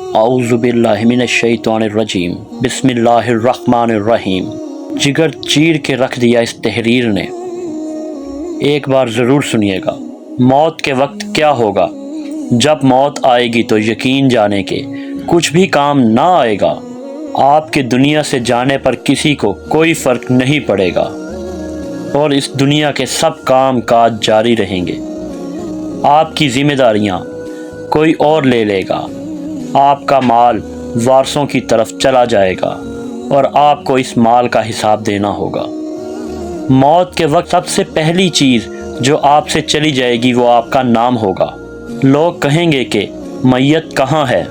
اعوذ باللہ من الشیطان الرجیم، بسم اللہ الرحمن الرحیم۔ جگر چیر کے رکھ دیا اس تحریر نے۔ ایک بار ضرور سنیے گا، موت کے وقت کیا ہوگا۔ جب موت آئے گی تو یقین جانے کے کچھ بھی کام نہ آئے گا۔ آپ کے دنیا سے جانے پر کسی کو کوئی فرق نہیں پڑے گا، اور اس دنیا کے سب کام کاج جاری رہیں گے۔ آپ کی ذمہ داریاں کوئی اور لے لے گا۔ آپ کا مال وارثوں کی طرف چلا جائے گا، اور آپ کو اس مال کا حساب دینا ہوگا۔ موت کے وقت سب سے پہلی چیز جو آپ سے چلی جائے گی وہ آپ کا نام ہوگا۔ لوگ کہیں گے کہ میت کہاں ہے؟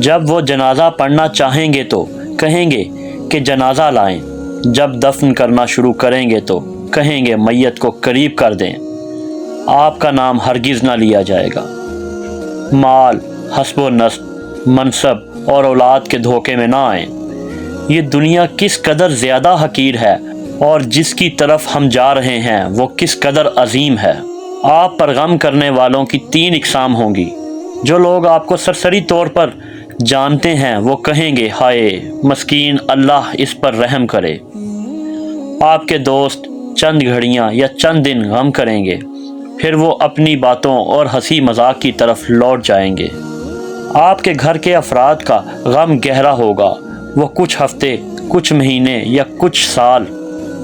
جب وہ جنازہ پڑھنا چاہیں گے تو کہیں گے کہ جنازہ لائیں۔ جب دفن کرنا شروع کریں گے تو کہیں گے میت کو قریب کر دیں۔ آپ کا نام ہرگز نہ لیا جائے گا۔ مال، حسب و نسب، منصب اور اولاد کے دھوکے میں نہ آئیں۔ یہ دنیا کس قدر زیادہ حقیر ہے، اور جس کی طرف ہم جا رہے ہیں وہ کس قدر عظیم ہے۔ آپ پر غم کرنے والوں کی 3 اقسام ہوں گی۔ جو لوگ آپ کو سرسری طور پر جانتے ہیں وہ کہیں گے ہائے مسکین، اللہ اس پر رحم کرے۔ آپ کے دوست چند گھڑیاں یا چند دن غم کریں گے، پھر وہ اپنی باتوں اور ہنسی مذاق کی طرف لوٹ جائیں گے۔ آپ کے گھر کے افراد کا غم گہرا ہوگا۔ وہ کچھ ہفتے، کچھ مہینے یا کچھ سال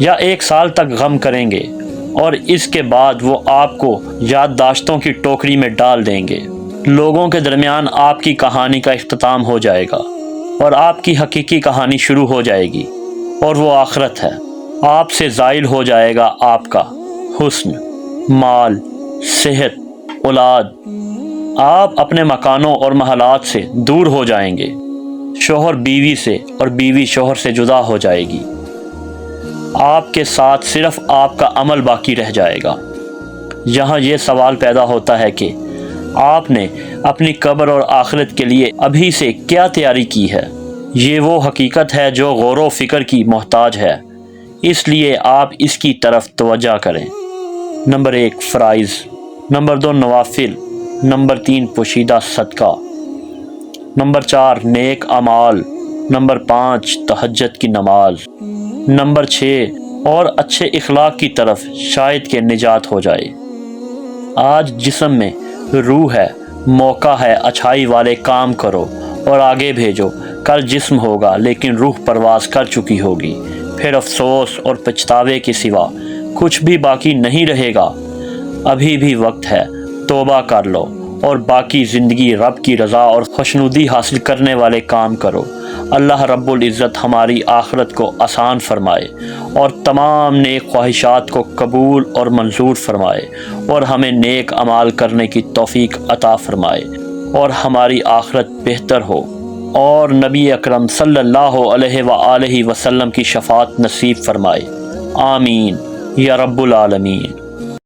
یا 1 سال تک غم کریں گے، اور اس کے بعد وہ آپ کو یادداشتوں کی ٹوکری میں ڈال دیں گے۔ لوگوں کے درمیان آپ کی کہانی کا اختتام ہو جائے گا، اور آپ کی حقیقی کہانی شروع ہو جائے گی، اور وہ آخرت ہے۔ آپ سے زائل ہو جائے گا آپ کا حسن، مال، صحت، اولاد۔ آپ اپنے مکانوں اور محلات سے دور ہو جائیں گے۔ شوہر بیوی سے اور بیوی شوہر سے جدا ہو جائے گی۔ آپ کے ساتھ صرف آپ کا عمل باقی رہ جائے گا۔ یہاں یہ سوال پیدا ہوتا ہے کہ آپ نے اپنی قبر اور آخرت کے لیے ابھی سے کیا تیاری کی ہے؟ یہ وہ حقیقت ہے جو غور و فکر کی محتاج ہے، اس لیے آپ اس کی طرف توجہ کریں۔ نمبر 1 فرائض، نمبر 2 نوافل، نمبر 3 پوشیدہ صدقہ، نمبر 4 نیک اعمال، نمبر 5 تہجد کی نماز، نمبر 6 اور اچھے اخلاق کی طرف شاید کہ نجات ہو جائے۔ آج جسم میں روح ہے، موقع ہے اچھائی والے کام کرو اور آگے بھیجو۔ کل جسم ہوگا لیکن روح پرواز کر چکی ہوگی، پھر افسوس اور پچھتاوے کے سوا کچھ بھی باقی نہیں رہے گا۔ ابھی بھی وقت ہے، توبہ کر لو اور باقی زندگی رب کی رضا اور خوشنودی حاصل کرنے والے کام کرو۔ اللہ رب العزت ہماری آخرت کو آسان فرمائے، اور تمام نیک خواہشات کو قبول اور منظور فرمائے، اور ہمیں نیک اعمال کرنے کی توفیق عطا فرمائے، اور ہماری آخرت بہتر ہو، اور نبی اکرم صلی اللہ علیہ وآلہ وسلم کی شفاعت نصیب فرمائے۔ آمین یا رب العالمین۔